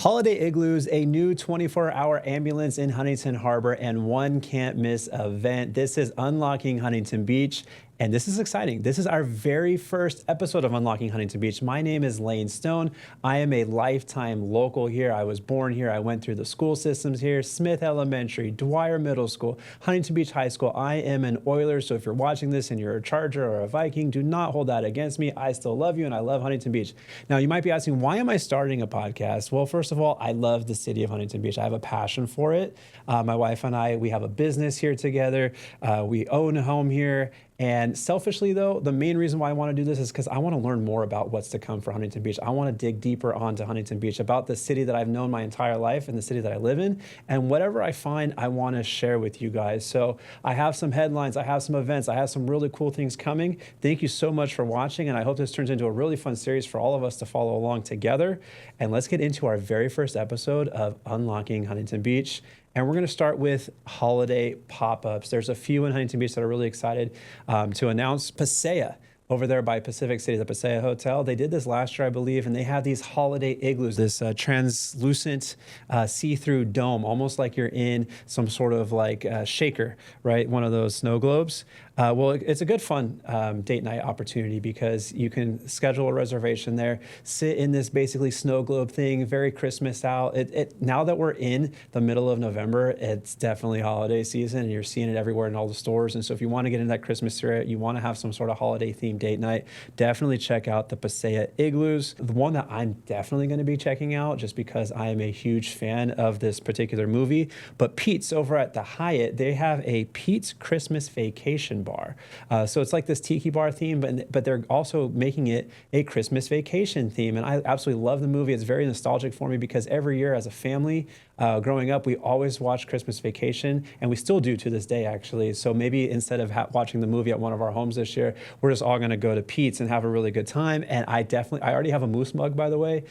Holiday Igloos, a new 24-hour ambulance in Huntington Harbor, and one can't miss event. This is Unlocking Huntington Beach, and this is exciting. This is our very first episode of Unlocking Huntington Beach. My name is Lane Stone. I am a lifetime local here. I was born here. I went through the school systems here, Smith Elementary, Dwyer Middle School, Huntington Beach High School. I am an Oiler, so if you're watching this and you're a Charger or a Viking, do not hold that against me. I still love you, and I love Huntington Beach. Now, you might be asking, why am I starting a podcast? Well, first of all, I love the city of Huntington Beach. I have a passion for it. My wife and I, we have a business here together. We own a home here. And selfishly, though, the main reason why I want to do this is because I want to learn more about what's to come for Huntington Beach. I want to dig deeper onto Huntington Beach, about the city that I've known my entire life and the city that I live in. And whatever I find, I want to share with you guys. So I have some headlines, I have some events, I have some really cool things coming. Thank you so much for watching. And I hope this turns into a really fun series for all of us to follow along together. And let's get into our very first episode of Unlocking Huntington Beach. And we're going to start with holiday pop-ups. There's a few in Huntington Beach that are really excited to announce. Paséa, over there by Pacific City, the Paséa Hotel. They did this last year, I believe, and they have these holiday igloos, this translucent see-through dome, almost like you're in some sort of like shaker, right? One of those snow globes. Well, it's a good fun date night opportunity because you can schedule a reservation there, sit in this basically snow globe thing, very Christmas out. Now that we're in the middle of November, it's definitely holiday season and you're seeing it everywhere in all the stores. And so if you want to get into that Christmas spirit, you want to have some sort of holiday themed date night, definitely check out the Paséa Igloos. The one that I'm definitely going to be checking out just because I am a huge fan of this particular movie, but Pete's over at the Hyatt, they have a Pete's Christmas Vacation Bar. So it's like this tiki bar theme, but they're also making it a Christmas vacation theme. And I absolutely love the movie. It's very nostalgic for me because every year as a family, growing up, we always watched Christmas Vacation, and we still do to this day, actually. So maybe instead of watching the movie at one of our homes this year, we're just all going to go to Pete's and have a really good time. And I already have a moose mug, by the way.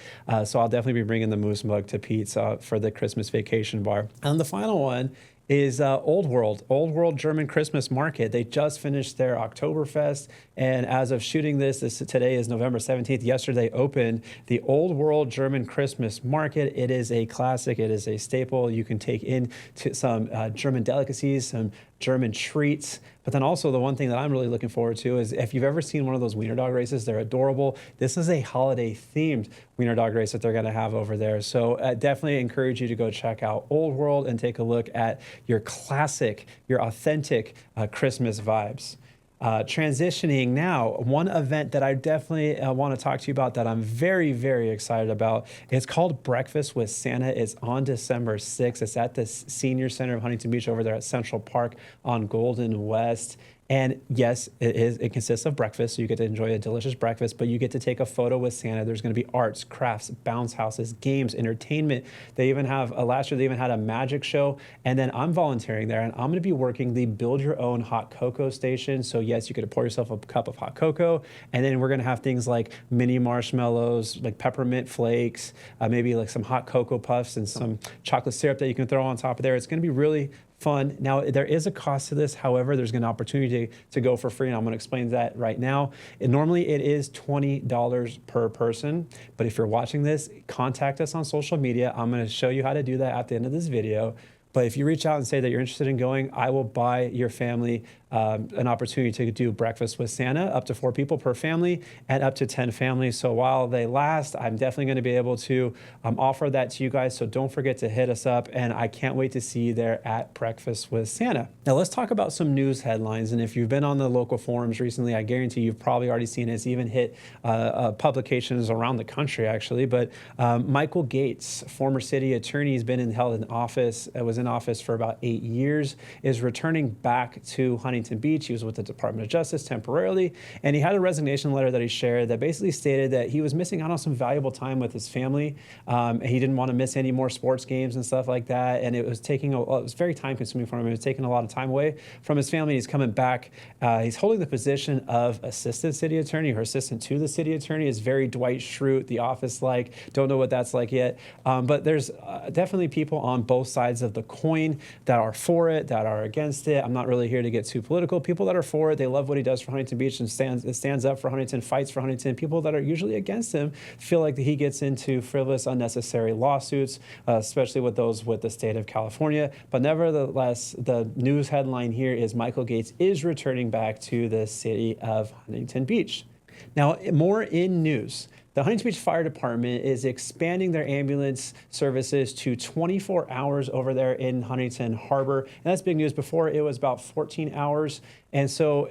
So I'll definitely be bringing the moose mug to Pete's for the Christmas Vacation Bar. And the final one is Old World German Christmas Market. They just finished their Oktoberfest, and as of shooting this today is November 17th. Yesterday opened the Old World German Christmas Market. It is a classic. It is a staple. You can take in to some German delicacies, some German treats. But then also the one thing that I'm really looking forward to is if you've ever seen one of those wiener dog races, they're adorable. This is a holiday themed wiener dog race that they're going to have over there. So definitely encourage you to go check out Old World and take a look at your classic, your authentic Christmas vibes. Transitioning now, one event that I definitely want to talk to you about that I'm very, very excited about. It's called Breakfast with Santa. It's on December 6th. It's at the Senior Center of Huntington Beach over there at Central Park on Golden West. And yes, it consists of breakfast, so you get to enjoy a delicious breakfast, but you get to take a photo with Santa. There's going to be arts, crafts, bounce houses, games, entertainment. They even have, last year they even had a magic show, and then I'm volunteering there, and I'm going to be working the build your own hot cocoa station. So yes, you could pour yourself a cup of hot cocoa, and then we're going to have things like mini marshmallows, like peppermint flakes, maybe like some hot cocoa puffs and some chocolate syrup that you can throw on top of there. It's going to be really fun. Now, there is a cost to this. However, there's an opportunity to go for free, and I'm going to explain that right now. Normally, it is $20 per person, but if you're watching this, contact us on social media. I'm going to show you how to do that at the end of this video. But if you reach out and say that you're interested in going, I will buy your family an opportunity to do breakfast with Santa, up to 4 people per family and up to 10 families. So while they last, I'm definitely going to be able to offer that to you guys. So don't forget to hit us up, and I can't wait to see you there at Breakfast with Santa. Now let's talk about some news headlines. And if you've been on the local forums recently, I guarantee you've probably already seen it. It's even hit publications around the country, actually. But Michael Gates, former city attorney, has been held in office, was in office for about 8 years, is returning back to Huntington Beach. He was with the Department of Justice temporarily, and he had a resignation letter that he shared that basically stated that he was missing out on some valuable time with his family. He didn't want to miss any more sports games and stuff like that, and it was very time consuming for him. It was taking a lot of time away from his family. He's coming back. He's holding the position of assistant city attorney, or assistant to the city attorney. Is very Dwight Schrute, The Office-like. Don't know what that's like yet, but there's definitely people on both sides of the coin that are for it, that are against it. I'm not really here to get too political. People that are for it, they love what he does for Huntington Beach and stands up for Huntington, fights for Huntington. People that are usually against him feel like he gets into frivolous, unnecessary lawsuits, especially with those with the state of California. But nevertheless, the news headline here is Michael Gates is returning back to the city of Huntington Beach. Now, more in news. The Huntington Beach Fire Department is expanding their ambulance services to 24 hours over there in Huntington Harbor. And that's big news. Before, it was about 14 hours. And so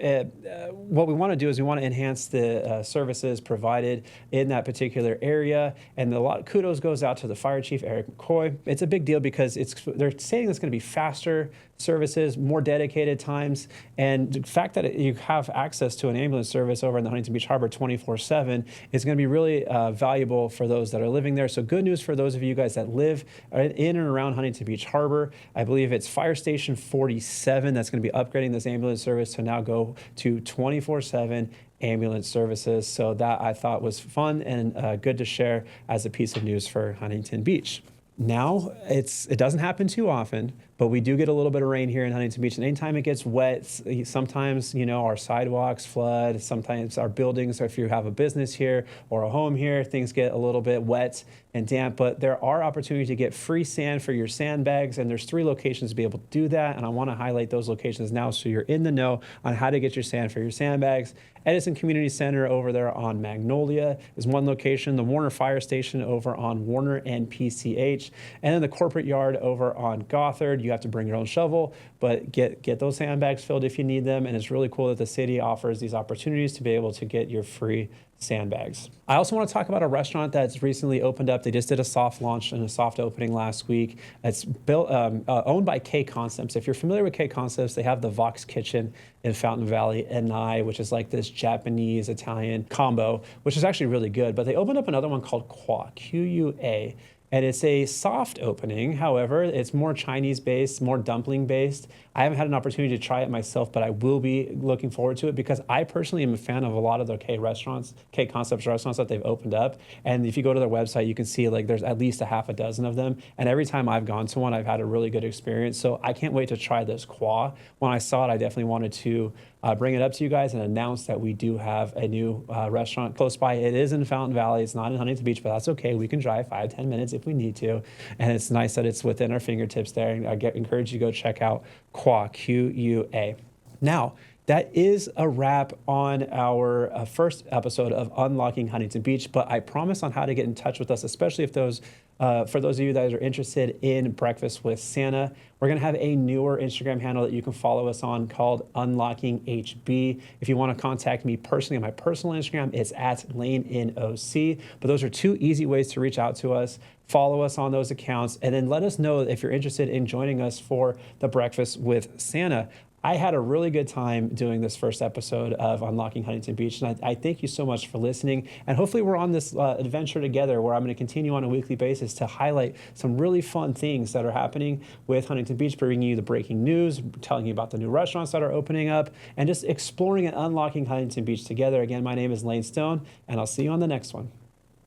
what we want to do is we want to enhance the services provided in that particular area. And a lot of kudos goes out to the fire chief, Eric McCoy. It's a big deal because they're saying it's going to be faster services, more dedicated times. And the fact that you have access to an ambulance service over in the Huntington Beach Harbor 24/7 is going to be really valuable for those that are living there. So good news for those of you guys that live in and around Huntington Beach Harbor. I believe it's Fire Station 47 that's going to be upgrading this ambulance service to now go to 24/7 ambulance services. So that I thought was fun and good to share as a piece of news for Huntington Beach. Now, it doesn't happen too often, but we do get a little bit of rain here in Huntington Beach. And anytime it gets wet, sometimes, our sidewalks flood, sometimes our buildings, or if you have a business here or a home here, things get a little bit wet and damp. But there are opportunities to get free sand for your sandbags, and there's 3 locations to be able to do that. And I want to highlight those locations now so you're in the know on how to get your sand for your sandbags. Edison Community Center over there on Magnolia is one location. The Warner Fire Station over on Warner and PCH. And then the corporate yard over on Gothard. You have to bring your own shovel, but get those sandbags filled if you need them. And it's really cool that the city offers these opportunities to be able to get your free sandbags. I also want to talk about a restaurant that's recently opened up. They just did a soft launch and a soft opening last week. It's built, owned by K Concepts. If you're familiar with K Concepts, they have the Vox Kitchen in Fountain Valley and Nye, which is like this Japanese Italian combo, which is actually really good. But they opened up another one called Qua, Q-U-A. And it's a soft opening. However, it's more Chinese-based, more dumpling-based. I haven't had an opportunity to try it myself, but I will be looking forward to it because I personally am a fan of a lot of the K Concepts restaurants that they've opened up. And if you go to their website, you can see like there's at least a half a dozen of them. And every time I've gone to one, I've had a really good experience. So I can't wait to try this Qua. When I saw it, I definitely wanted to bring it up to you guys and announce that we do have a new restaurant close by. It is in Fountain Valley. It's not in Huntington Beach, but that's okay. We can drive 5-10 minutes if we need to. And it's nice that it's within our fingertips there. And I encourage you to go check out Qua, Q-U-A. Now, that is a wrap on our first episode of Unlocking Huntington Beach, but I promise on how to get in touch with us, especially if for those of you that are interested in Breakfast with Santa. We're going to have a newer Instagram handle that you can follow us on called Unlocking HB. If you want to contact me personally on my personal Instagram, it's at LaneNOC. But those are 2 easy ways to reach out to us. Follow us on those accounts, and then let us know if you're interested in joining us for the Breakfast with Santa. I had a really good time doing this first episode of Unlocking Huntington Beach, and I thank you so much for listening. And hopefully we're on this adventure together where I'm going to continue on a weekly basis to highlight some really fun things that are happening with Huntington Beach, bringing you the breaking news, telling you about the new restaurants that are opening up, and just exploring and unlocking Huntington Beach together. Again, my name is Lane Stone, and I'll see you on the next one.